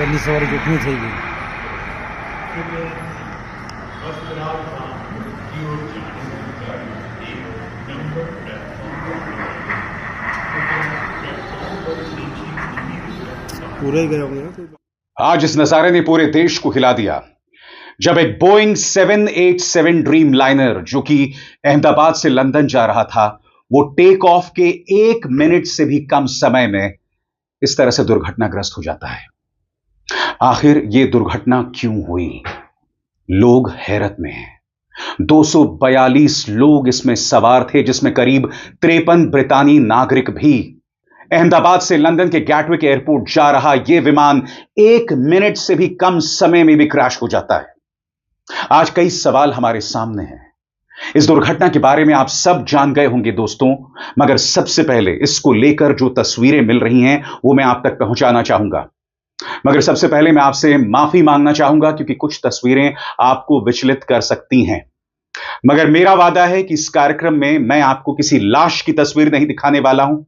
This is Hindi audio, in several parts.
ઘરની સવારે જોખમી થઈ ગઈ. પૂરાઈ ગયા અમને. आज इस नजारे ने पूरे देश को हिला दिया जब एक बोइंग 787 ड्रीम लाइनर जो कि अहमदाबाद से लंदन जा रहा था, वो टेक ऑफ के 1 मिनट से भी कम समय में इस तरह से दुर्घटनाग्रस्त हो जाता है. आखिर यह दुर्घटना क्यों हुई? लोग हैरत में हैं. 242 लोग इसमें सवार थे, जिसमें करीब 53 ब्रितानी नागरिक भी. अहमदाबाद से लंदन के गैटविक एयरपोर्ट जा रहा यह विमान 1 मिनट से भी कम समय में भी क्रैश हो जाता है. आज कई सवाल हमारे सामने हैं. इस दुर्घटना के बारे में आप सब जान गए होंगे दोस्तों, मगर सबसे पहले इसको लेकर जो तस्वीरें मिल रही हैं वो मैं आप तक पहुंचाना चाहूंगा. मगर सबसे पहले मैं आपसे माफी मांगना चाहूंगा क्योंकि कुछ तस्वीरें आपको विचलित कर सकती हैं. मगर मेरा वादा है कि इस कार्यक्रम में मैं आपको किसी लाश की तस्वीर नहीं दिखाने वाला हूं.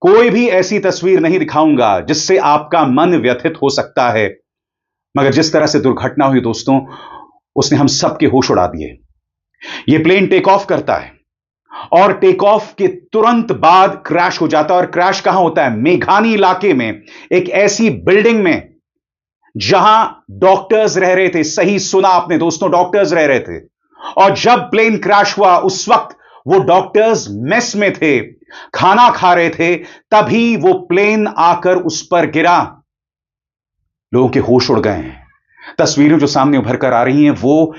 कोई भी ऐसी तस्वीर नहीं दिखाऊंगा जिससे आपका मन व्यथित हो सकता है. मगर जिस तरह से दुर्घटना हुई दोस्तों, उसने हम सबके होश उड़ा दिए. यह प्लेन टेक ऑफ करता है और टेक ऑफ के तुरंत बाद क्रैश हो जाता है. और क्रैश कहां होता है? मेघानी इलाके में, एक ऐसी बिल्डिंग में जहां डॉक्टर्स रह रहे थे. सही सुना आपने दोस्तों, डॉक्टर्स रह रहे थे. और जब प्लेन क्रैश हुआ उस वक्त वो डॉक्टर्स मेस में थे, खाना खा रहे थे, तभी वो प्लेन आकर उस पर गिरा. लोगों के होश उड़ गए हैं. तस्वीरें जो सामने उभर कर आ रही हैं वो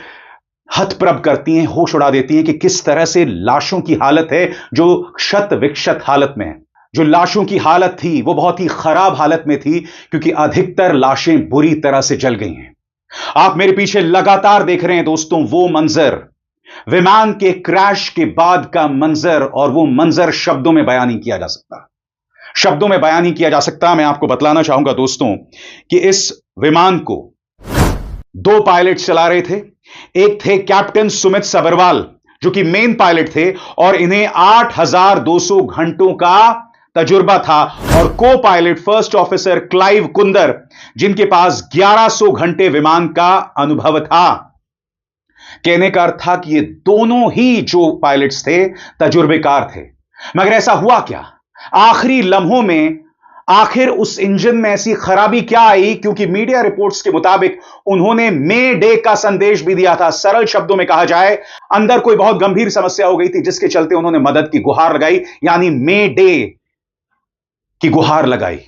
हतप्रभ करती हैं, होश उड़ा देती हैं कि किस तरह से लाशों की हालत है जो क्षत विक्षत हालत में है. जो लाशों की हालत थी वो बहुत ही खराब हालत में थी क्योंकि अधिकतर लाशें बुरी तरह से जल गई हैं. आप मेरे पीछे लगातार देख रहे हैं दोस्तों वो मंजर, विमान के क्रैश के बाद का मंजर. और वो मंजर शब्दों में बयान नहीं किया जा सकता. शब्दों में बयान नहीं किया जा सकता. मैं आपको बतलाना चाहूंगा दोस्तों कि इस विमान को 2 पायलट चला रहे थे. एक थे कैप्टन सुमित सबरवाल जो कि मेन पायलट थे और इन्हें 8200 घंटों का तजुर्बा था. और को pilot first officer Clive Kunder जिनके पास 1100 घंटे विमान का अनुभव था. कहने का अर्थ था कि ये दोनों ही जो पायलट्स थे तजुर्बेकार थे. मगर ऐसा हुआ क्या? आखिरी लम्हों में आखिर उस इंजन में ऐसी खराबी क्या आई? क्योंकि मीडिया रिपोर्ट्स के मुताबिक उन्होंने मे डे का संदेश भी दिया था. सरल शब्दों में कहा जाए, अंदर कोई बहुत गंभीर समस्या हो गई थी जिसके चलते उन्होंने मदद की गुहार लगाई, यानी मे डे की गुहार लगाई.